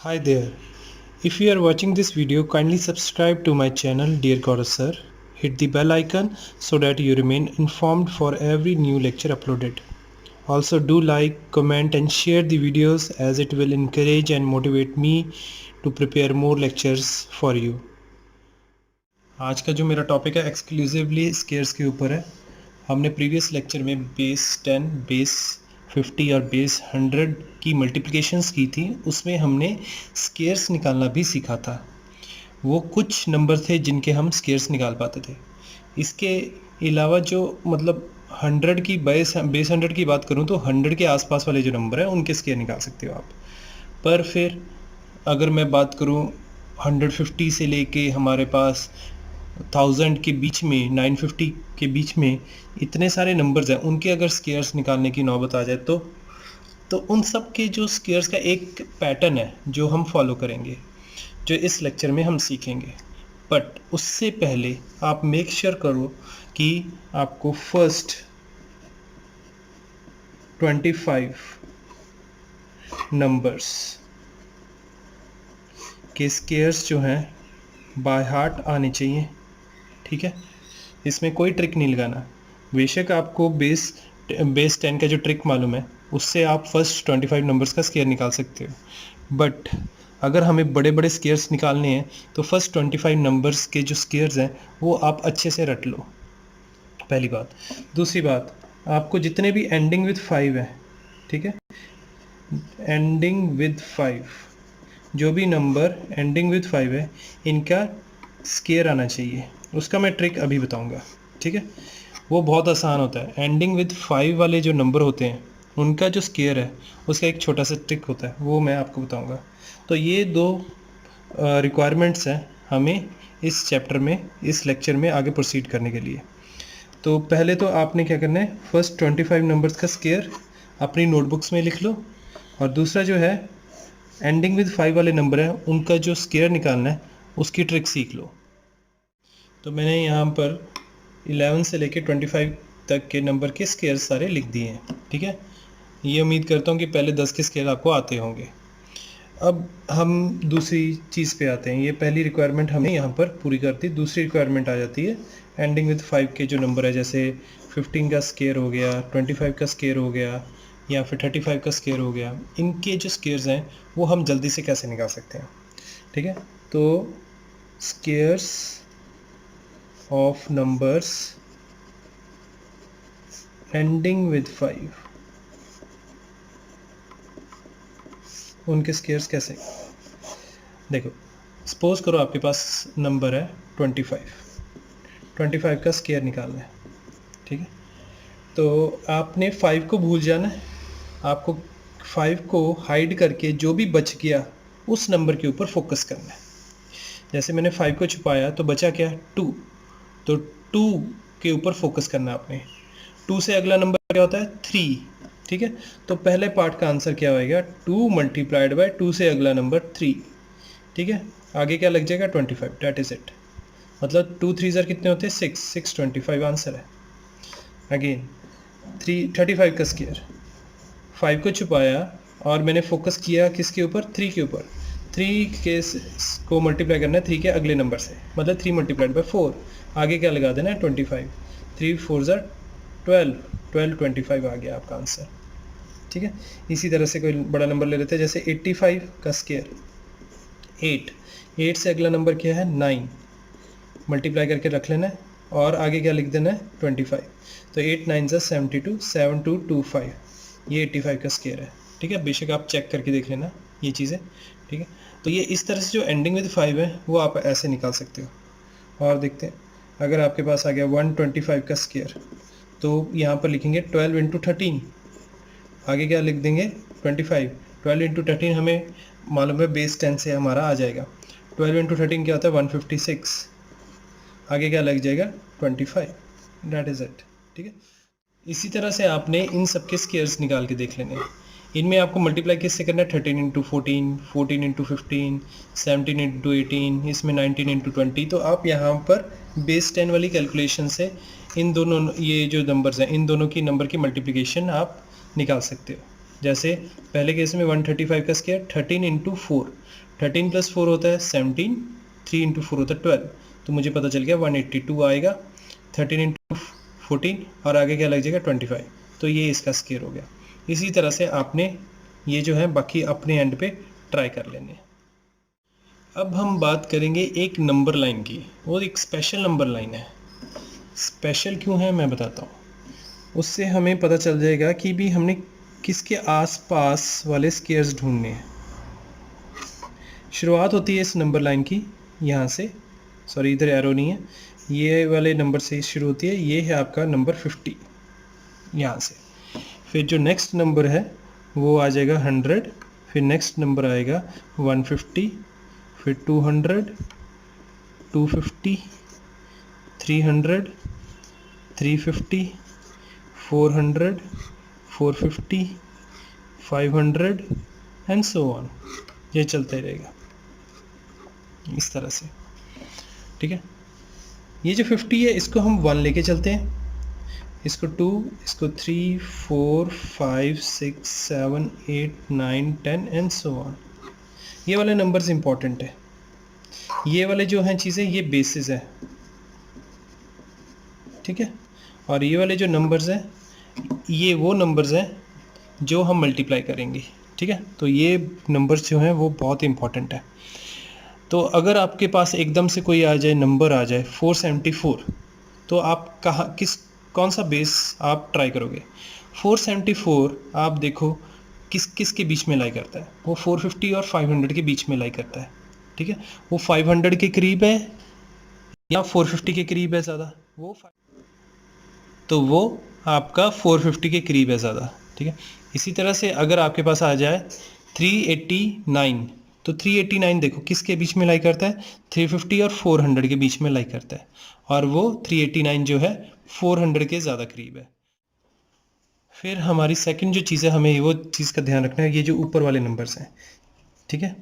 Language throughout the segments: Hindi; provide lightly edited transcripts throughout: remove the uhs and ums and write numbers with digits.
Hi there. If you are watching this video, kindly subscribe to my channel Dear Gaurav Sir. Hit the bell icon so that you remain informed for every new lecture uploaded. Also do like, comment and share the videos as it will encourage and motivate me to prepare more lectures for you. आज का जो मेरा टॉपिक है एक्सक्लूसिवली स्केयर्स के ऊपर है। हमने प्रीवियस लेक्चर में बेस 10, बेस 50 और बेस 100 की मल्टीप्लिकेशंस की थी। उसमें हमने स्केयर्स निकालना भी सीखा था। वो कुछ नंबर थे जिनके हम स्केयर्स निकाल पाते थे। इसके अलावा जो मतलब 100 की बेस 100 की बात करूं तो 100 के आसपास वाले जो नंबर हैं उनके स्केयर निकाल सकते हो आप। पर फिर अगर मैं बात करूं 150 से लेके हमारे पास 1000 के बीच में 950 के बीच में इतने सारे नंबर्स हैं, उनके अगर स्केयर्स निकालने की नौबत आ जाए तो उन सब के जो स्केयर्स का एक पैटर्न है जो हम फॉलो करेंगे, जो इस लेक्चर में हम सीखेंगे। बट उससे पहले आप मेक श्योर करो कि आपको फर्स्ट 25 नंबर्स के स्केयर्स जो हैं बाय हार्ट आने चाहिए। ठीक है, इसमें कोई ट्रिक नहीं लगाना। बेशक आपको बेस 10 का जो ट्रिक मालूम है उससे आप फर्स्ट 25 नंबर्स का स्केयर निकाल सकते हो। बट अगर हमें बड़े बड़े स्केयर्स निकालने हैं तो फर्स्ट 25 नंबर्स के जो स्केयर्स हैं वो आप अच्छे से रट लो, पहली बात। दूसरी बात, आपको जितने भी एंडिंग विद 5 है, ठीक है, एंडिंग विद 5, जो भी नंबर एंडिंग विद 5 है इनका स्केयर आना चाहिए। उसका मैं ट्रिक अभी बताऊंगा। ठीक है, वो बहुत आसान होता है। एंडिंग विद 5 वाले जो नंबर होते हैं उनका जो स्केयर है उसका एक छोटा सा ट्रिक होता है, वो मैं आपको बताऊंगा। तो ये दो रिक्वायरमेंट्स हैं हमें इस चैप्टर में, इस लेक्चर में आगे प्रोसीड करने के लिए। तो पहले तो आपने क्या करना है, फर्स्ट 25 नंबर्स का स्केयर अपनी नोटबुक्स में लिख लो। और दूसरा जो है एंडिंग विद 5 वाले नंबर है उनका जो स्केयर निकालना है उसकी ट्रिक सीख लो। तो मैंने यहाँ पर 11 से लेके 25 तक के नंबर के स्केयर सारे लिख दिए हैं। ठीक है, ये उम्मीद करता हूँ कि पहले 10 के स्केयर आपको आते होंगे। अब हम दूसरी चीज़ पे आते हैं। ये पहली रिक्वायरमेंट हमने यहाँ पर पूरी कर दी। दूसरी रिक्वायरमेंट आ जाती है एंडिंग विद 5 के जो नंबर है, जैसे 15 का स्केयर हो गया, 25 का स्केयर हो गया या फिर 35 का स्केयर हो गया। इनके जो स्केयर्स हैं वो हम जल्दी से कैसे निकाल सकते हैं। ठीक है, तो squares of numbers ending with 5, उनके स्केयर्स कैसे। देखो, सपोज करो आपके पास नंबर है 25 का स्केयर निकालना है। ठीक है, तो आपने 5 को भूल जाना है। आपको 5 को हाइड करके जो भी बच गया उस नंबर के ऊपर फोकस करना है। जैसे मैंने 5 को छुपाया तो बचा क्या, 2। तो 2 के ऊपर फोकस करना है आपने। 2 से अगला नंबर क्या होता है, 3। ठीक है, तो पहले पार्ट का आंसर क्या होएगा, 2 मल्टीप्लाइड बाय 2 से अगला नंबर 3। ठीक है, आगे क्या लग जाएगा, 25। That is it. मतलब 2 3 कितने होते हैं, 6 25 आंसर है। अगेन 35 का स्केयर, 5 को छुपाया और मैंने फोकस किया किसके ऊपर, 3 के ऊपर। 3 के को मल्टीप्लाई करना है 3 के अगले नंबर से, मतलब 3 मल्टीप्लाइड बाय 4। आगे क्या लगा देना है, 25। 3 4 12 25 आ गया आपका आंसर। ठीक है, इसी तरह से कोई बड़ा नंबर ले लेते हैं, जैसे 85 का स्केयर, 8 से अगला नंबर क्या है, 9। मल्टीप्लाई करके रख लेना है और आगे क्या लिख देना है, 25। तो 8 9 72, 7225, ये 85 का स्केयर है। ठीक है, बेशक आप चेक करके देख लेना ये चीज़ें। ठीक है, तो ये इस तरह से जो एंडिंग विद 5 है वो आप ऐसे निकाल सकते हो। और देखते हैं, अगर आपके पास आ गया 125 का स्केयर, तो यहाँ पर लिखेंगे 12 इंटू 13। आगे क्या लिख देंगे, 25। 12 इंटू 13 हमें मालूम है बेस 10 से हमारा आ जाएगा। 12 इंटू 13 क्या होता है, 156। आगे क्या लग जाएगा, 25। That is it. ठीक है, इसी तरह से आपने इन सब के स्केयर्स निकाल के देख लेने। इनमें आपको मल्टीप्लाई किससे करना है, 13 इंटू 14, 14 इंटू 15, 17 इंटू 18, इसमें 19 इंटू 20। तो आप यहाँ पर बेस 10 वाली कैलकुलेशन से इन दोनों, ये जो नंबर्स हैं इन दोनों की नंबर की मल्टीप्लिकेशन आप निकाल सकते हो। जैसे पहले केस में 135 का स्क्वायर 13 इंटू 4, 13 प्लस 4 होता है 17, 3 इंटू 4 होता है 12, तो मुझे पता चल गया 182 आएगा। 13 इंटू 14 और आगे क्या लग जाएगा 25, तो ये इसका स्क्वायर हो गया। इसी तरह से आपने ये जो है बाकी अपने एंड पे ट्राई कर लेने। अब हम बात करेंगे एक नंबर लाइन की, वो एक स्पेशल नंबर लाइन है। स्पेशल क्यों है मैं बताता हूँ, उससे हमें पता चल जाएगा कि भी हमने किसके आसपास वाले स्क्वायर्स ढूंढने हैं। शुरुआत होती है इस नंबर लाइन की यहाँ से, सॉरी इधर एरो नहीं है, ये वाले नंबर से शुरू होती है। ये है आपका नंबर 50 यहाँ से। फिर जो नेक्स्ट नंबर है वो आ जाएगा 100, फिर नेक्स्ट नंबर आएगा 150, फिर 200, 250, 300, 350, 400, 450, 500 एंड सो ऑन। ये चलता ही रहेगा इस तरह से, ठीक है। ये जो 50 है इसको हम 1 लेके चलते हैं, इसको 2, इसको 3, 4, 5, 6, 7, 8, 9, 10 एंड सो ऑन। ये वाले नंबर्स इंपॉर्टेंट है। ये वाले जो हैं चीज़ें ये बेसिस है, ठीक है। और ये वाले जो नंबर्स हैं ये वो नंबर्स हैं जो हम मल्टीप्लाई करेंगे, ठीक है। तो ये नंबर्स जो हैं वो बहुत इंपॉर्टेंट है। तो अगर आपके पास एकदम से कोई आ जाए, नंबर आ जाए 474, तो आप कौन सा बेस आप ट्राई करोगे। 474 आप देखो किस के बीच में लाई करता है, वो 450 और 500 के बीच में लाई करता है, ठीक है। वो 500 के करीब है या 450 के करीब है ज़्यादा, तो वो आपका 450 के करीब है ज़्यादा, ठीक है। इसी तरह से अगर आपके पास आ जाए 389, तो 389 देखो किसके बीच में लाई करता है, 350 और 400 के बीच में लाई करता है, और वो 389 जो है 400 के ज़्यादा करीब है। फिर हमारी सेकंड जो चीज़ है, हमें वो चीज़ का ध्यान रखना है, ये जो ऊपर वाले नंबर्स हैं, ठीक है,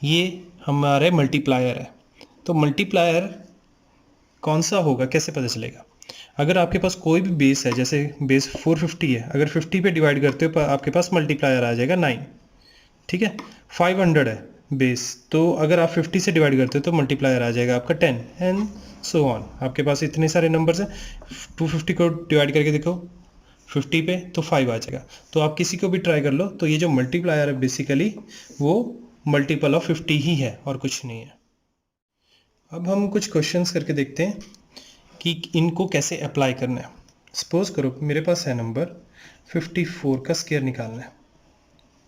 ये हमारे मल्टीप्लायर है। तो मल्टीप्लायर कौन सा होगा, कैसे पता चलेगा। अगर आपके पास कोई भी बेस है, जैसे बेस 450 है, अगर 50 पे डिवाइड करते हो तो आपके पास मल्टीप्लायर आ जाएगा 9, ठीक है। 500 है बेस, तो अगर आप 50 से डिवाइड करते हो तो मल्टीप्लायर आ जाएगा आपका 10 एंड सो ऑन। आपके पास इतने सारे नंबर्स हैं, 250 को डिवाइड करके देखो 50 पे तो 5 आ जाएगा। तो आप किसी को भी ट्राई कर लो, तो ये जो मल्टीप्लायर है बेसिकली वो मल्टीपल ऑफ 50 ही है और कुछ नहीं है। अब हम कुछ क्वेश्चंस करके देखते हैं कि इनको कैसे अप्लाई करना है। सपोज करो मेरे पास है नंबर 54 का स्क्वायर निकालना है,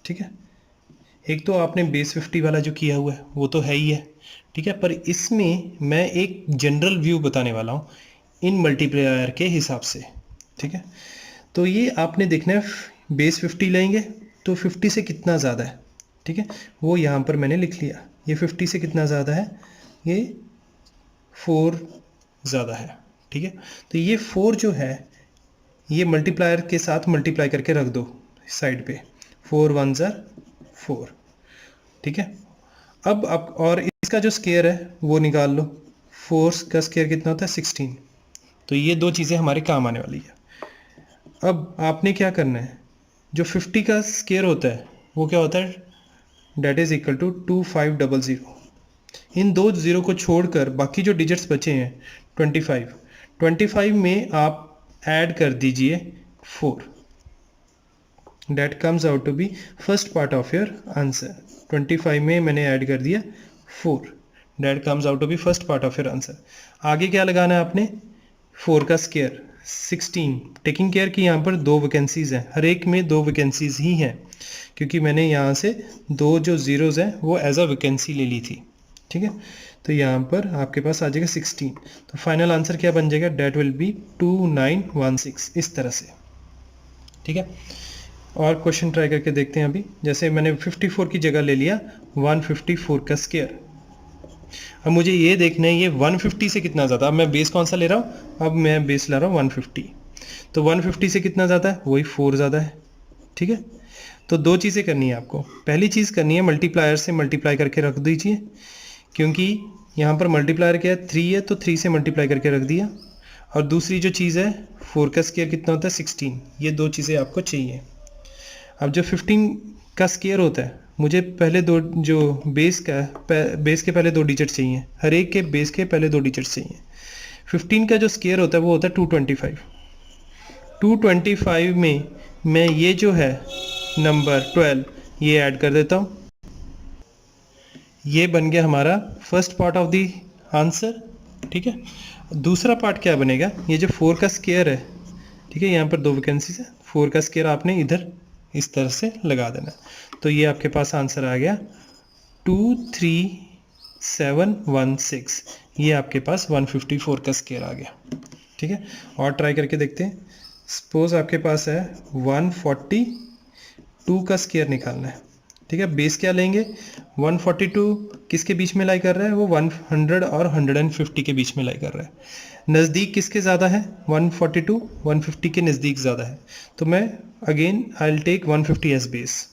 ठीक है। एक तो आपने बेस 50 वाला जो किया हुआ है वो तो है ही है, ठीक है, पर इसमें मैं एक जनरल व्यू बताने वाला हूँ इन मल्टीप्लायर के हिसाब से, ठीक है। तो ये आपने देखना है, बेस 50 लेंगे तो 50 से कितना ज़्यादा है, ठीक है, वो यहाँ पर मैंने लिख लिया। ये 50 से कितना ज़्यादा है, ये 4 ज़्यादा है, ठीक है। तो ये 4 जो है ये मल्टीप्लायर के साथ मल्टीप्लाई करके रख दो साइड पे, 4 1 ज़ा 4, ठीक है। अब आप और इसका जो स्क्वायर है वो निकाल लो, 4 का स्क्वायर कितना होता है 16, तो ये दो चीज़ें हमारे काम आने वाली है। अब आपने क्या करना है, जो 50 का स्क्वायर होता है वो क्या होता है, डेट इज़ इक्वल टू 2500। इन दो ज़ीरो को छोड़कर बाकी जो डिजिट्स बचे हैं 25 में आप ऐड कर दीजिए 4, that comes out to be first part of your answer. 25 में मैंने ऐड कर दिया 4, that comes out to be first part of your answer. आगे क्या लगाना है आपने, 4 का स्क्वायर 16, टेकिंग केयर कि यहाँ पर 2 वैकेंसीज़ हैं, हर एक में 2 वैकेंसीज़ ही हैं, क्योंकि मैंने यहाँ से 2 जो ज़ीरोज़ हैं वो एज अ वैकेंसी ले ली थी, ठीक है। तो यहाँ पर आपके पास आ जाएगा 16, तो फाइनल आंसर क्या बन जाएगा, डेट विल बी 2916, इस तरह से, ठीक है। और क्वेश्चन ट्राई करके देखते हैं अभी। जैसे मैंने 54 की जगह ले लिया 154 का स्क्वायर। अब मुझे ये देखना है ये 150 से कितना ज़्यादा, अब मैं बेस कौन सा ले रहा हूँ, अब मैं बेस ला रहा हूँ 150, तो 150 से कितना ज़्यादा है, वही 4 ज़्यादा है, ठीक है। तो दो चीज़ें करनी है आपको, पहली चीज़ करनी है मल्टीप्लायर से मल्टीप्लाई करके रख दीजिए, क्योंकि यहाँ पर मल्टीप्लायर क्या है 3 है, तो 3 से मल्टीप्लाई करके रख दिया। और दूसरी जो चीज़ है 4 का स्क्वायर कितना होता है 16, ये दो चीज़ें आपको चाहिए। अब जो 15 का स्केयर होता है, मुझे पहले दो जो बेस के पहले दो डिजिट चाहिए, हर एक के बेस के पहले दो डिजिट चाहिए। 15 का जो स्केयर होता है वो होता है 225। 225 में मैं ये जो है नंबर 12 ये ऐड कर देता हूँ। ये बन गया हमारा first part of the answer. ठीक है, दूसरा पार्ट क्या बनेगा, ये जो 4 का स्केयर है, ठीक है, यहाँ पर दो वैकेंसीज है, 4 का स्केयर आपने इधर इस तरह से लगा देना। तो ये आपके पास आंसर आ गया 23716। ये आपके पास 154 का स्केयर आ गया। ठीक है, और ट्राई करके देखते हैं। सपोज आपके पास है 142 का स्केयर निकालना है। ठीक है, बेस क्या लेंगे, 142 किसके बीच में लाई कर रहा है, वो 100 और 150 के बीच में लाई कर रहा है। नज़दीक किसके ज़्यादा है, 142 150 के नज़दीक ज़्यादा है, तो मैं again I will take 150 as base.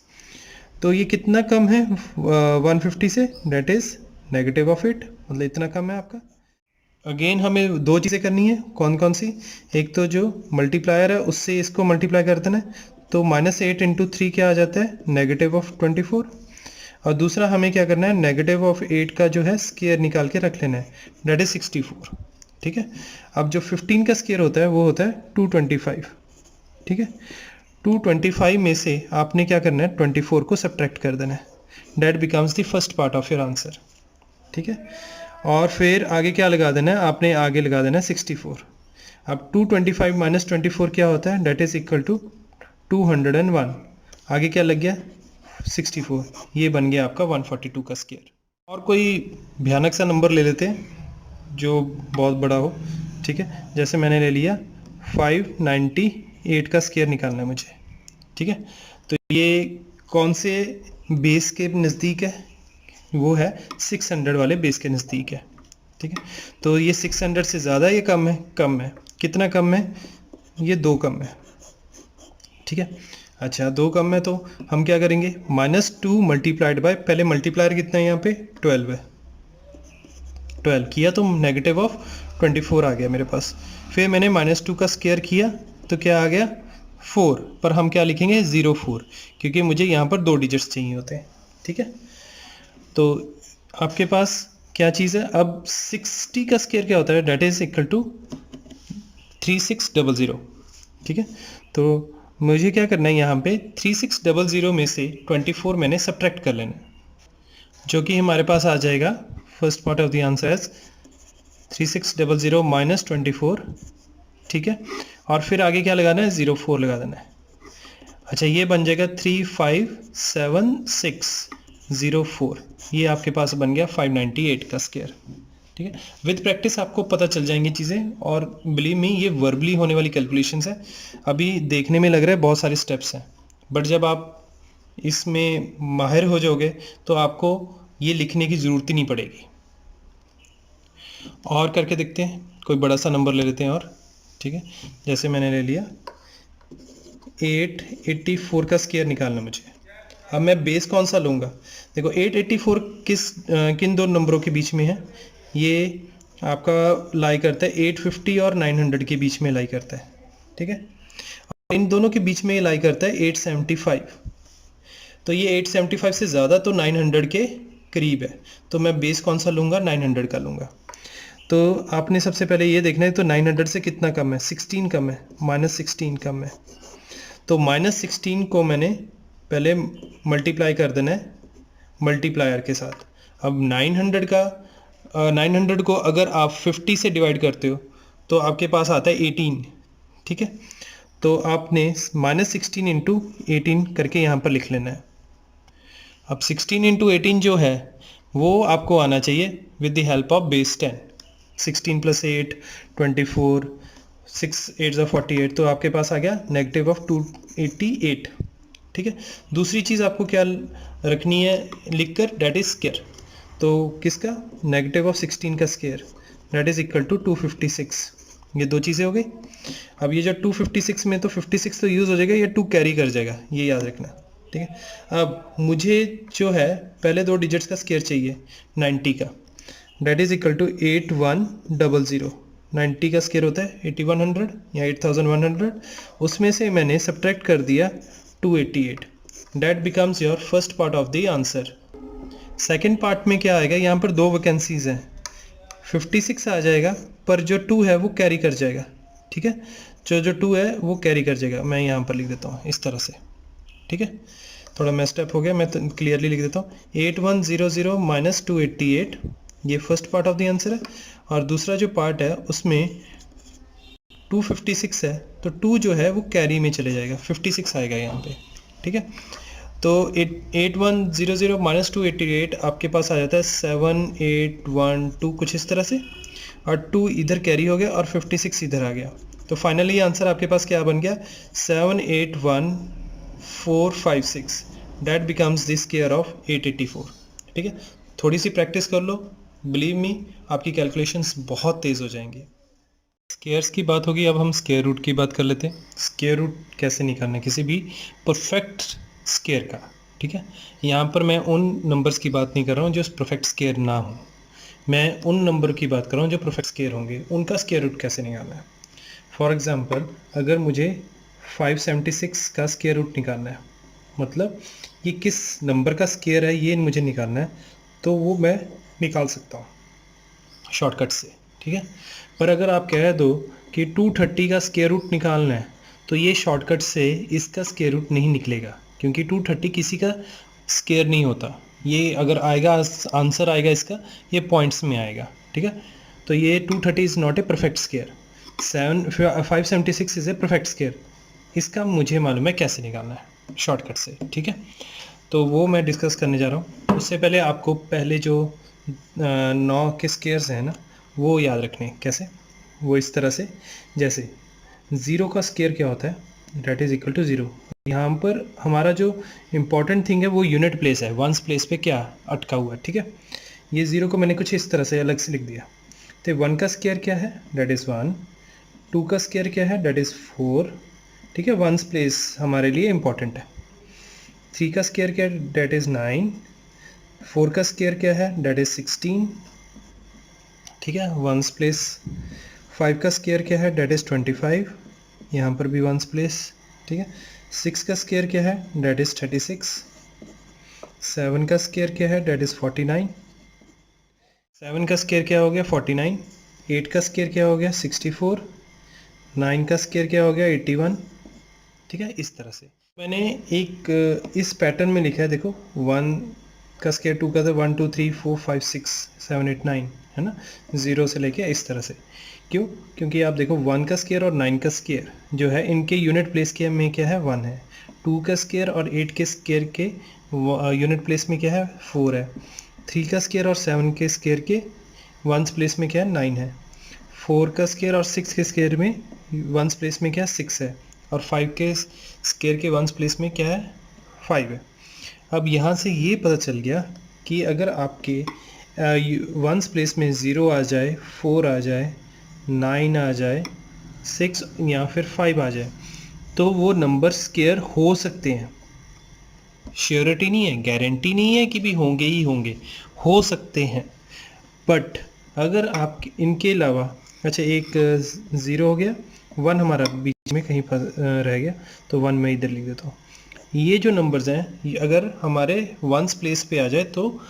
तो ये कितना कम है 150 से, that is negative of it, मतलब इतना कम है आपका। अगेन हमें दो चीज़ें करनी है, कौन कौन सी, एक तो जो मल्टीप्लायर है उससे इसको मल्टीप्लाई कर देना है, तो -8 इंटू 3 क्या आ जाता है, नेगेटिव ऑफ 24। और दूसरा हमें क्या करना है, नेगेटिव ऑफ 8 का जो है स्केयर निकाल के रख लेना है, डेट इज 64। ठीक है, अब जो 15 का स्केयर होता है वो होता है 225। ठीक है, 225 में से आपने क्या करना है, 24 को सब्ट्रैक्ट कर देना है, that becomes the first part of your answer. ठीक है, और फिर आगे क्या लगा देना है, आपने आगे लगा देना है 64। अब 225 माइनस 24 क्या होता है, डेट इज इक्वल टू 201। आगे क्या लग गया, 64। ये बन गया आपका 142 का स्केयर। और कोई भयानक सा नंबर ले लेते हैं जो बहुत बड़ा हो। ठीक है, जैसे मैंने ले लिया 598 का स्केयर निकालना है मुझे। ठीक है, तो ये कौन से बेस के नज़दीक है, वो है 600 वाले बेस के नज़दीक है। ठीक है, तो ये 600 से ज़्यादा, ये कम है, कम है, कितना कम है, ये 2 कम है। ठीक है, अच्छा 2 कम है, तो हम क्या करेंगे, -2 मल्टीप्लाइड बाय, पहले मल्टीप्लायर कितना है यहाँ पे, 12 है, 12 किया तो नेगेटिव ऑफ 24 आ गया मेरे पास। फिर मैंने -2 का स्केयर किया तो क्या आ गया, 4, पर हम क्या लिखेंगे, 04, क्योंकि मुझे यहाँ पर 2 डिजिट्स चाहिए होते हैं। ठीक है, तो आपके पास क्या चीज़ है, अब 60 का स्केयर क्या होता है, डेट इज इक्वल टू 3600। ठीक है, तो मुझे क्या करना है, यहाँ पे 3600 में से 24 मैंने सब्ट्रैक्ट कर लेना, जो कि हमारे पास आ जाएगा, first part of the answer है 3600 माइनस 24। ठीक है, और फिर आगे क्या लगाना है, 04 लगा देना है। अच्छा, ये बन जाएगा 3570604। ये आपके पास बन गया 598 का स्केयर। ठीक है, विद प्रैक्टिस आपको पता चल जाएंगी चीज़ें, और बिलीव मी ये वर्बली होने वाली कैलकुलेशंस है। अभी देखने में लग रहा है बहुत सारे स्टेप्स हैं, बट जब आप इसमें माहिर हो जाओगे तो आपको ये लिखने की ज़रूरत ही नहीं पड़ेगी। और करके देखते हैं, कोई बड़ा सा नंबर ले लेते हैं और। ठीक है, जैसे मैंने ले लिया 884 का स्केयर निकालना मुझे। अब मैं बेस कौन सा लूँगा, देखो 884 किन दो नंबरों के बीच में है, ये आपका लाई करता है 850 और 900 के बीच में लाई करता है। ठीक है, इन दोनों के बीच में ये लाई करता है 875। तो ये 875 से ज़्यादा तो 900 के करीब है, तो मैं बेस कौन सा लूँगा, 900 का लूँगा। तो आपने सबसे पहले ये देखना है, तो 900 से कितना कम है, 16 कम है, -16 कम है। तो -16 को मैंने पहले मल्टीप्लाई कर देना है मल्टीप्लायर के साथ। अब 900 को अगर आप 50 से डिवाइड करते हो तो आपके पास आता है 18। ठीक है, तो आपने -16 इंटू 18 करके यहाँ पर लिख लेना है। अब 16 इंटू 18 जो है वो आपको आना चाहिए with the help of base 10। 16 + 8 24, 6 8 48, तो आपके पास आ गया नेगेटिव ऑफ 288। ठीक है, दूसरी चीज़ आपको क्या रखनी है लिखकर, डेट इज स्केयर। तो किसका, नेगेटिव ऑफ 16 का square, that is equal to 256। ये दो चीज़ें हो गई। अब ये जो 256 में, तो 56 तो यूज़ हो जाएगा, ये 2 कैरी कर जाएगा, ये याद रखना। ठीक है, अब मुझे जो है पहले 2 डिजिट्स का स्केयर चाहिए 90 का, डेट इज इक्वल टू 8100। 90 का स्केयर होता है 8100 या 8100, उसमें से मैंने सब्ट्रैक्ट कर दिया 288। That becomes your first part of the answer. Second part में क्या आएगा, यहाँ पर दो वैकेंसीज हैं, 56 आ जाएगा, पर जो 2 है वो कैरी कर जाएगा, ठीक है, जो 2 है वो कैरी कर जाएगा। मैं यहाँ पर लिख देता हूँ इस तरह से, ठीक है, थोड़ा मेस्टअप हो गया, मैं तो क्लियरली लिख देता हूँ 8100 माइनस 288, ये first part of the answer है। और दूसरा जो पार्ट है उसमें 256 है, तो 2 जो है वो कैरी में चले जाएगा, 56 आएगा यहाँ पे, ठीक है। तो 8100 माइनस 288 आपके पास आ जाता है 7812 कुछ इस तरह से, और 2 इधर कैरी हो गया और 56 इधर आ गया। तो फाइनली आंसर आपके पास क्या बन गया, 781456। That becomes the square of 884, ठीक है। थोड़ी सी प्रैक्टिस कर लो, बिलीव मी आपकी कैलकुलेशंस बहुत तेज़ हो जाएंगी। स्क्वायर्स की बात होगी, अब हम स्क्वायर रूट की बात कर लेते हैं। स्क्वायर रूट कैसे निकालना है किसी भी परफेक्ट स्क्वायर का, ठीक है। यहाँ पर मैं उन नंबर्स की बात नहीं कर रहा हूँ जो परफेक्ट स्क्वायर ना हो, मैं उन नंबर की बात कर रहा हूँ जो परफेक्ट स्क्वायर होंगे, उनका स्क्वायर रूट कैसे निकालना है। फॉर एग्जांपल अगर मुझे 576 का स्क्वायर रूट निकालना है, मतलब ये किस नंबर का स्क्वायर है ये मुझे निकालना है, तो वो मैं निकाल सकता हूँ शॉर्टकट से, ठीक है। पर अगर आप कह दो कि 230 का स्क्वायर रूट निकालना है, तो ये शॉर्टकट से इसका स्क्वायर रूट नहीं निकलेगा, क्योंकि 230 किसी का स्क्वायर नहीं होता। ये अगर आएगा आंसर आएगा इसका, ये पॉइंट्स में आएगा, ठीक है। तो ये 230 is not a perfect square, 576 is a perfect square. इसका मुझे मालूम है कैसे निकालना है शॉर्टकट से, ठीक है। तो वो मैं डिस्कस करने जा रहा हूँ। उससे पहले आपको पहले जो 9 के स्क्वायर्स हैं ना, वो याद रखने कैसे, वो इस तरह से, जैसे 0 का स्क्वायर क्या होता है, डेट इज़ इक्वल टू 0। यहाँ पर हमारा जो इम्पॉर्टेंट थिंग है वो यूनिट प्लेस है, वंस प्लेस पे क्या अटका हुआ है, ठीक है। ये 0 को मैंने कुछ इस तरह से अलग से लिख दिया। तो 1 का स्क्वायर क्या है, डेट इज़ 1। 2 का स्क्वायर क्या है, डेट इज़ 4, ठीक है, वंस प्लेस हमारे लिए इम्पॉर्टेंट है। 3 का स्क्वायर क्या है, डेट इज़ 9। 4 का स्क्वायर क्या है, डेट इज़ 16, ठीक है, वंस प्लेस। 5 का स्क्वायर क्या है, डेट इज़ 25, यहाँ पर भी वंस प्लेस, ठीक है। 6 का स्क्वायर क्या है, डेट इज़ 36। 7 का स्क्वायर क्या है, डेट इज़ 49। 7 का स्क्वायर क्या हो गया, 49। 8 का स्क्वायर क्या हो गया, 64। 9 का स्क्वायर क्या हो गया, 81, ठीक है। इस तरह से मैंने एक इस पैटर्न में लिखा है, देखो 1 का स्क्वायर 2 का था 1 2 3 4 5 6 7 8 9, है ना, 0 से लेके इस तरह से। क्यों, क्योंकि आप देखो 1 का स्क्वायर और 9 का स्क्वायर जो है इनके यूनिट प्लेस के में क्या है, 1 है। 2 का स्क्वायर और 8 के स्क्वायर के यूनिट प्लेस में क्या है, 4 है। 3 का स्क्वायर और 7 के स्क्वायर के वंस प्लेस में क्या है, 9 है। 4 का स्क्वायर और 6 के स्क्वायर में वंस प्लेस में क्या है, 6 है। और 5 के स्क्वायर के वंस प्लेस में क्या है, 5 है। अब यहाँ से ये पता चल गया कि अगर आपके वंस प्लेस में 0 आ जाए, 4 आ जाए, 9 आ जाए, 6 या फिर 5 आ जाए, तो वो नंबर स्क्वायर हो सकते हैं। श्योरिटी नहीं है, गारंटी नहीं है कि भी होंगे ही होंगे, हो सकते हैं। बट अगर आप इनके अलावा, अच्छा एक 0 हो गया, 1 हमारा बीच में कहीं रह गया, तो 1 मैं इधर लिख देता हूँ। ये जो नंबर्स हैं ये अगर हमारे वंस प्लेस पे आ जाए तो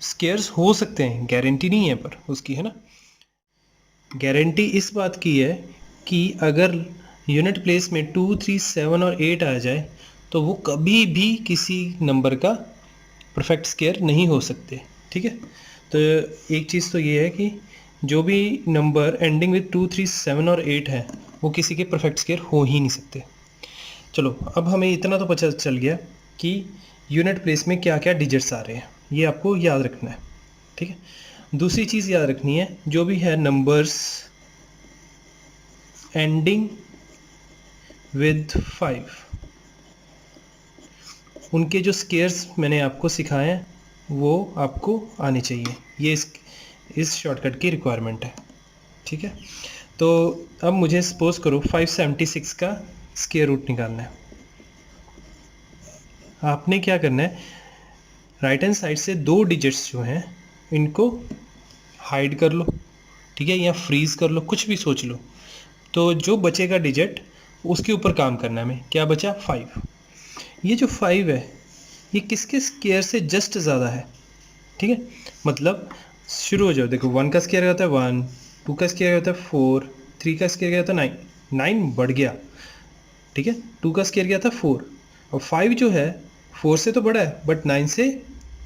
स्क्वायर्स हो सकते हैं, गारंटी नहीं है पर उसकी, है ना। गारंटी इस बात की है कि अगर यूनिट प्लेस में 2 3 7 और 8 आ जाए तो वो कभी भी किसी नंबर का परफेक्ट स्क्वायर नहीं हो सकते, ठीक है। तो एक चीज़ तो ये है कि जो भी नंबर एंडिंग विद 2 3 7 और 8 है वो किसी के परफेक्ट स्क्वायर हो ही नहीं सकते। चलो अब हमें इतना तो पता चल गया कि यूनिट प्लेस में क्या क्या डिजिट्स आ रहे हैं, ये आपको याद रखना है, ठीक है। दूसरी चीज़ याद रखनी है, जो भी है नंबर्स एंडिंग विद 5, उनके जो स्क्वायर्स मैंने आपको सिखाए हैं वो आपको आने चाहिए, ये इस शॉर्टकट की रिक्वायरमेंट है, ठीक है। तो अब मुझे सपोज करो 576 का स्क्वायर रूट निकालना है। आपने क्या करना है, राइट हैंड साइड से 2 डिजिट्स जो हैं इनको हाइड कर लो, ठीक है, या फ्रीज कर लो, कुछ भी सोच लो। तो जो बचेगा डिजिट उसके ऊपर काम करना है हमें, क्या बचा, 5। ये जो 5 है ये किसके स्क्वायर से जस्ट ज़्यादा है, ठीक है। मतलब शुरू हो जाओ, देखो 1 का स्क्वायर होता है 1, 2 का स्क्वायर होता है 4, 3 का स्क्वायर होता है 9, 9 बढ़ गया, ठीक है। 2 का स्क्वायर क्या था 4, और 5 जो है 4 से तो बड़ा है बट 9 से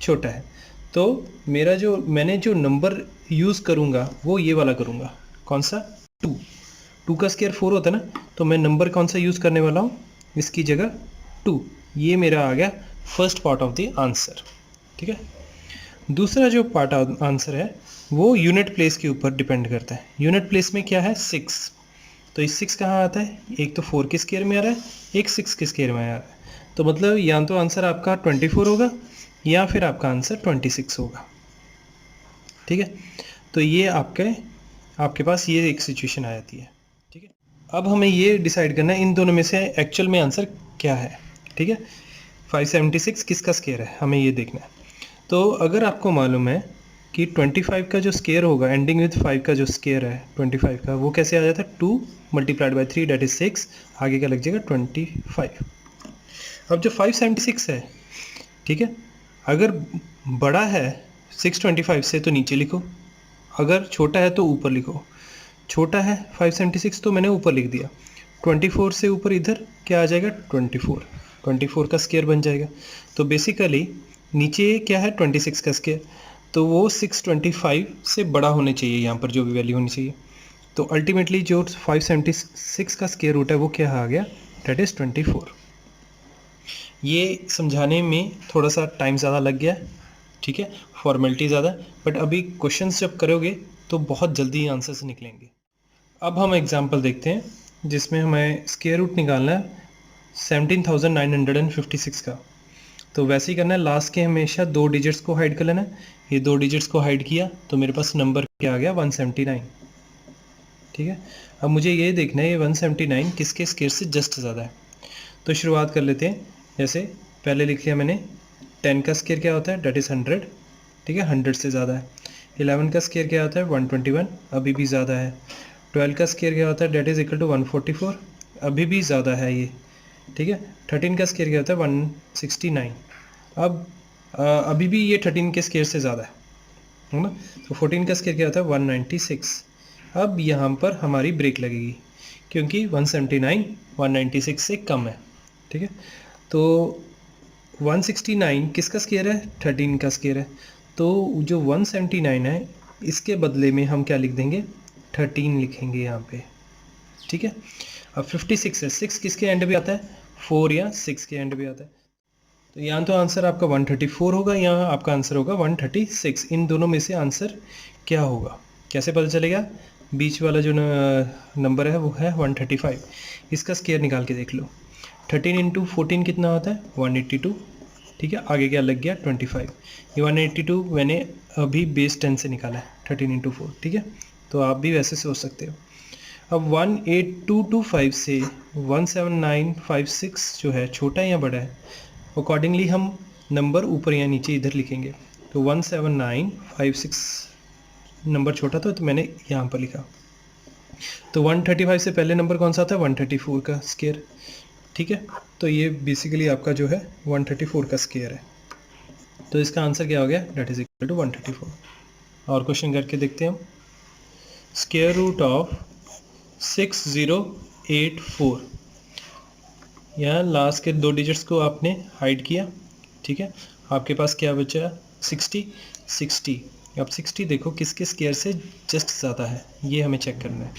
छोटा है। तो मेरा जो मैंने जो नंबर यूज़ करूँगा वो ये वाला करूँगा, कौन सा 2, 2 का स्क्वायर 4 होता है ना, तो मैं नंबर कौन सा यूज़ करने वाला हूँ इसकी जगह 2। ये मेरा आ गया first part of the answer, ठीक है। दूसरा जो पार्ट आंसर है वो यूनिट प्लेस के ऊपर डिपेंड करता है। यूनिट प्लेस में क्या है 6, तो इस 6 कहाँ आता है, एक तो 4 के स्क्वायर में आ रहा है, एक 6 के स्क्वायर में आ रहा है। तो मतलब या तो आंसर आपका 24 होगा या फिर आपका आंसर 26 होगा, ठीक है। तो ये आपके पास ये एक सिचुएशन आ जाती है, ठीक है। अब हमें ये डिसाइड करना है इन दोनों में से एक्चुअल में आंसर क्या है, ठीक है। 576 किसका स्क्वायर है, हमें ये देखना है। तो अगर आपको मालूम है कि 25 का जो स्क्वायर होगा एंडिंग विथ 5 का जो स्क्वायर है 25 का, वो कैसे आ जाता है 2 मल्टीप्लाइड बाई 3 डेट इज 6, आगे का लग जाएगा 25। अब जो 576 है, ठीक है, अगर बड़ा है 625 से तो नीचे लिखो, अगर छोटा है तो ऊपर लिखो। छोटा है 576 तो मैंने ऊपर लिख दिया, 24 से ऊपर इधर क्या आ जाएगा 24, 24 का स्क्वायर बन जाएगा। तो बेसिकली नीचे क्या है 26 का स्क्वायर, तो वो 625 से बड़ा होने चाहिए, यहाँ पर जो भी वैल्यू होनी चाहिए। तो अल्टीमेटली जो 576 का स्क्वायर रूट है वो क्या आ गया, डेट इज़ 24। ये समझाने में थोड़ा सा टाइम ज़्यादा लग गया, ठीक है, फॉर्मेलिटी ज़्यादा, बट अभी क्वेश्चंस जब करोगे तो बहुत जल्दी आंसर्स निकलेंगे। अब हम एग्जांपल देखते हैं जिसमें हमें स्क्वायर रूट निकालना है 17,956 का। तो वैसे ही करना है, लास्ट के हमेशा 2 डिजिट्स को हाइड कर लेना है। ये 2 डिजिट्स को हाइड किया तो मेरे पास नंबर क्या आ गया 179, ठीक है। अब मुझे ये देखना है ये 179 किसके स्क्वायर से जस्ट ज़्यादा है। तो शुरुआत कर लेते हैं, जैसे पहले लिख लिया मैंने 10 का स्क्वायर क्या होता है डेट इज़ 100, ठीक है, 100 से ज़्यादा है। 11 का स्क्वायर क्या होता है 121, अभी भी ज़्यादा है। 12 का स्क्वायर क्या होता है डेट इज़ इक्वल टू 144, अभी भी ज़्यादा है ये, ठीक है। 13 का स्क्वायर क्या होता है 169, अब अभी भी ये 13 के स्क्वायर से ज़्यादा है ना। तो 14 का स्क्वायर क्या होता है 196, अब यहाँ पर हमारी ब्रेक लगेगी क्योंकि 179 196 से कम है, ठीक है। तो 169 किसका स्क्वायर है 13 का स्क्वायर है, तो जो 179 है इसके बदले में हम क्या लिख देंगे 13 लिखेंगे यहाँ पे, ठीक है। अब 56 है, 6 किसके एंड पे आता है 4 या 6 के एंड पे आता है। तो यहाँ तो आंसर आपका 134 होगा, यहाँ आपका आंसर होगा 136। इन दोनों में से आंसर क्या होगा कैसे पता चलेगा, बीच वाला जो नंबर है वो है 135, इसका स्क्वायर निकाल के देख लो। 13 इंटू 14 कितना होता है 182, ठीक है। आगे क्या लग गया 25, ये 182 मैंने अभी बेस 10 से निकाला है 13 इंटू 4, ठीक है। तो आप भी वैसे सोच सकते हो। अब 18225 से 17956 जो है छोटा या बड़ा है, अकॉर्डिंगली हम नंबर ऊपर या नीचे इधर लिखेंगे। तो 17956 नंबर छोटा था तो मैंने यहाँ पर लिखा। तो 135 से पहले नंबर कौन सा था 134 का स्क्वायर, ठीक है। तो ये बेसिकली आपका जो है 134 का स्क्वायर है। तो इसका आंसर क्या हो गया डेट इज इक्वल टू 134। और क्वेश्चन करके देखते हैं हम। स्क्वायर रूट ऑफ 6084, यहाँ लास्ट के 2 डिजिट्स को आपने हाइड किया, ठीक है। आपके पास क्या बचा 60। अब 60 देखो किसके स्क्वायर से जस्ट ज़्यादा है, ये हमें चेक करना है।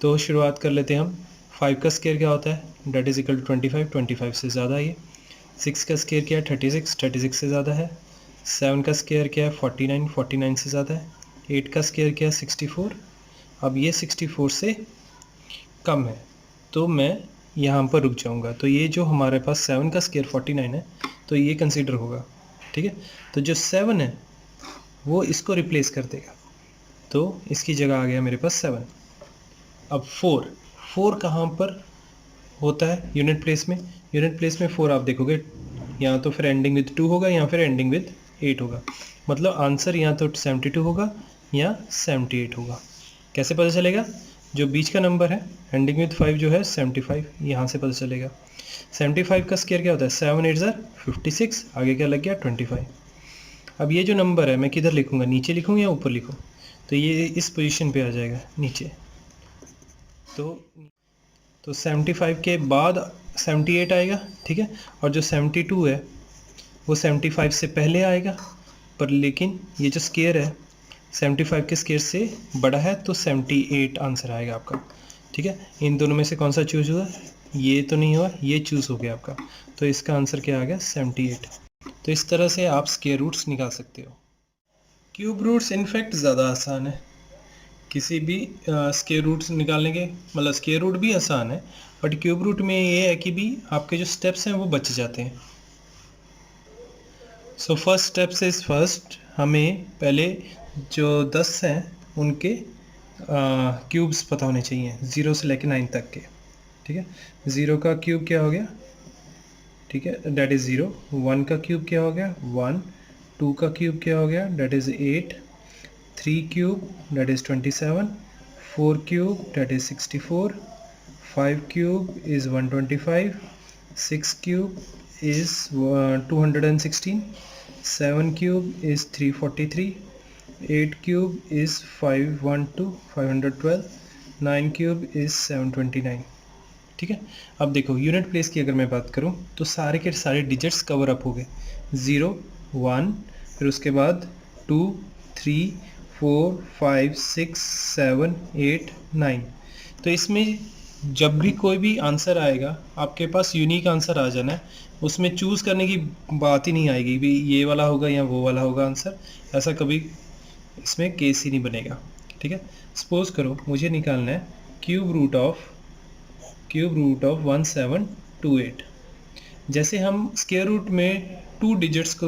तो शुरुआत कर लेते हैं हम। 5 का स्क्वायर क्या होता है डेट इज इक्वल टू 25 से ज़्यादा है ये। 6 का स्क्वायर क्या है 36 से ज़्यादा है। 7 का स्क्वायर क्या है 49 से ज़्यादा है। 8 का स्क्वायर क्या है 64, अब ये 64 से कम है तो मैं यहाँ पर रुक जाऊँगा। तो ये जो हमारे पास 7 का स्क्वायर 49 है तो ये कंसीडर होगा, ठीक है। तो जो 7 है वो इसको रिप्लेस कर देगा, तो इसकी जगह आ गया मेरे पास 7। अब 4 कहाँ पर होता है यूनिट प्लेस में, यूनिट प्लेस में 4 आप देखोगे यहाँ तो फिर एंडिंग विद 2 होगा, यहाँ फिर एंडिंग विद 8 होगा। मतलब आंसर यहाँ तो 72 होगा या 78 होगा। कैसे पता चलेगा, जो बीच का नंबर है एंडिंग विद 5 जो है 75, यहाँ से पता चलेगा। 75 का स्क्वायर क्या होता है, 7 8 ज़र 56, आगे क्या लग गया 25। अब ये जो नंबर है मैं किधर लिखूँगा, नीचे लिखूँ या ऊपर लिखूँ, तो ये इस पोजीशन पे आ जाएगा नीचे। तो 75 के बाद 78 आएगा, ठीक है। और जो 72 है वो 75 से पहले आएगा, पर लेकिन ये जो स्क्वायर है 75 के स्क्वायर से बड़ा है, तो 78 आंसर आएगा आपका, ठीक है। इन दोनों में से कौन सा चूज़ हुआ, ये तो नहीं हुआ, ये चूज़ हो गया आपका, तो इसका आंसर क्या आ गया 78। तो इस तरह से आप स्क्वायर रूट्स निकाल सकते हो। क्यूब रूट्स इनफैक्ट ज़्यादा आसान है, किसी भी स्क्वायर रूट्स निकालने के, मतलब स्क्वायर रूट भी आसान है, बट क्यूब रूट में ये है कि भी आपके जो स्टेप्स हैं वो बच जाते हैं। So first steps is first, हमें पहले जो 10 हैं उनके क्यूब्स पता होने चाहिए, 0 से लेकर 9 तक के, ठीक है। 0 का क्यूब क्या हो गया, ठीक है, डेट इज़ 0। 1 का क्यूब क्या हो गया 1। 2 का क्यूब क्या हो गया, that is 8। 3 cube that is 27। 4 cube that is 64। 5 cube is 125। 6 cube is 216. 7 cube is 343. 8 cube is 512. 9 cube is 729, ठीक है। अब देखो यूनिट प्लेस की अगर मैं बात करूं तो सारे के सारे डिजिट्स कवर अप हो गए, 0 1, फिर उसके बाद 2 3 4 5 6 7 8 9। तो इसमें जब भी कोई भी आंसर आएगा आपके पास यूनिक आंसर आ जाना है, उसमें चूज़ करने की बात ही नहीं आएगी भी ये वाला होगा या वो वाला होगा आंसर, ऐसा कभी इसमें केस ही नहीं बनेगा, ठीक है। सपोज करो मुझे निकालना है क्यूब रूट ऑफ 1728। जैसे हम स्क्वायर रूट में 2 डिजिट्स को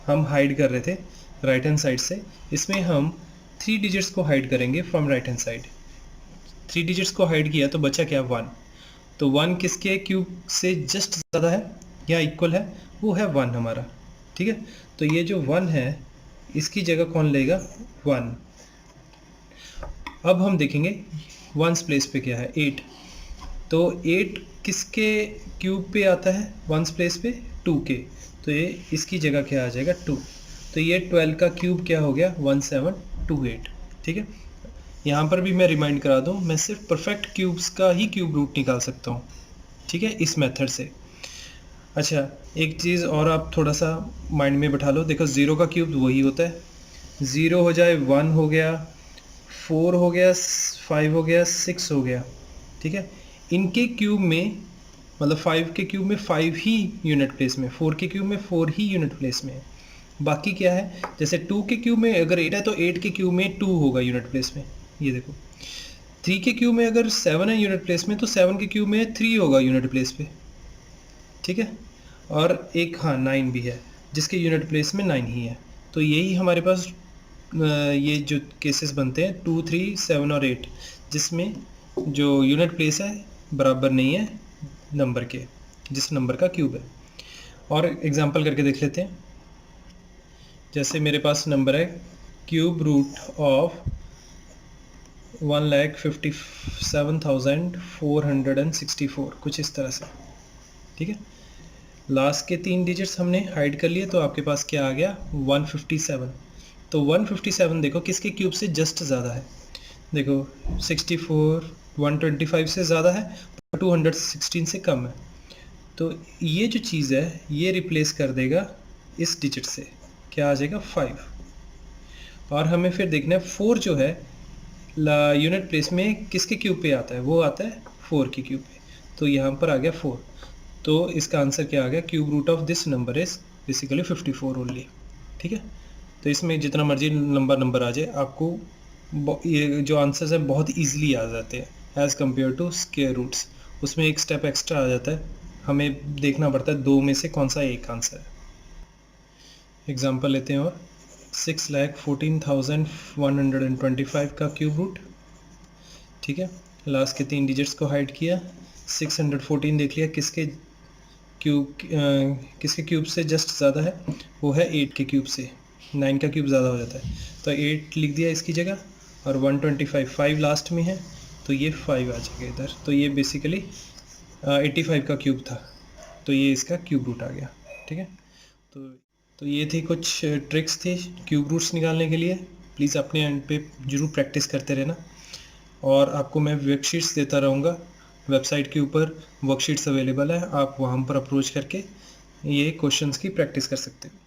हम हाइड कर रहे थे राइट हैंड साइड से, इसमें हम 3 डिजिट्स को हाइड करेंगे from right hand side. 3 digits को हाइड किया तो बचा क्या 1। तो 1 किसके क्यूब से जस्ट ज़्यादा है या इक्वल है, वो है 1 हमारा, ठीक है। तो ये जो 1 है इसकी जगह कौन लेगा 1। अब हम देखेंगे वंस प्लेस पे क्या है 8। तो 8 किसके क्यूब पे आता है वंस प्लेस पे 2 के, तो ये इसकी जगह क्या आ जाएगा 2। तो ये 12 का क्यूब क्या हो गया 1728, ठीक है। यहाँ पर भी मैं रिमाइंड करा दूँ, मैं सिर्फ परफेक्ट क्यूब्स का ही क्यूब रूट निकाल सकता हूँ, ठीक है, इस मेथड से। अच्छा एक चीज़ और आप थोड़ा सा माइंड में बैठा लो, देखो 0 का क्यूब वही होता है, 0 हो जाए 1 हो गया, 4 हो गया, 5 हो गया, 6 हो गया, ठीक है। इनके क्यूब में मतलब 5 के क्यूब में 5 ही यूनिट प्लेस में, 4 के क्यूब में 4 ही यूनिट प्लेस में है। बाकी क्या है, जैसे 2 के क्यूब में अगर 8 है तो 8 के क्यूब में 2 होगा यूनिट प्लेस में, ये देखो। 3 के क्यूब में अगर 7 है यूनिट प्लेस में तो 7 के क्यूब में 3 होगा यूनिट प्लेस पे, ठीक है। और एक हाँ 9 भी है जिसके यूनिट प्लेस में 9 ही है। तो यही हमारे पास ये जो केसेस बनते हैं 2 3 7 और 8, जिसमें जो यूनिट प्लेस है बराबर नहीं है नंबर के, जिस नंबर का क्यूब है। और एग्जांपल करके देख लेते हैं, जैसे मेरे पास नंबर है क्यूब रूट ऑफ 1,57,464, कुछ इस तरह से, ठीक है। लास्ट के 3 डिजिट्स हमने हाइड कर लिए तो आपके पास क्या आ गया 157। तो 157 देखो किसके क्यूब से जस्ट ज़्यादा है, देखो 64 125 से ज़्यादा है, 216 से कम है। तो ये जो चीज़ है ये रिप्लेस कर देगा इस डिजिट से, क्या आ जाएगा 5। और हमें फिर देखना है 4 जो है यूनिट प्लेस में किसके क्यूब पे आता है, वो आता है 4 के क्यूब पे, तो यहाँ पर आ गया 4। तो इसका आंसर क्या आ गया, cube root of this number is basically 54 only, ठीक है। तो इसमें जितना मर्जी नंबर आ जाए आपको ये जो आंसर्स हैं बहुत ईजिली आ जाते हैं as compare to square roots. उसमें एक स्टेप एक्स्ट्रा आ जाता है, हमें देखना पड़ता है 2 में से कौन सा एक आंसर है। एग्जांपल लेते हैं और 6,14,125 का क्यूब रूट, ठीक है। लास्ट के 3 डिजिट्स को हाइड किया, 614 देख लिया किसके क्यूब से जस्ट ज़्यादा है, वो है 8 के क्यूब से, 9 का क्यूब ज़्यादा हो जाता है तो 8 लिख दिया इसकी जगह, और 125 5 लास्ट में है तो ये 5 आ जाएगा इधर। तो ये बेसिकली 85 का क्यूब था, तो ये इसका क्यूब रूट आ गया। ठीक है, तो ये थी कुछ ट्रिक्स थी क्यूब रूट्स निकालने के लिए। प्लीज़ अपने एंड पे ज़रूर प्रैक्टिस करते रहना, और आपको मैं वर्कशीट्स देता रहूँगा। वेबसाइट के ऊपर वर्कशीट्स अवेलेबल है, आप वहाँ पर अप्रोच करके ये क्वेश्चंस की प्रैक्टिस कर सकते हो।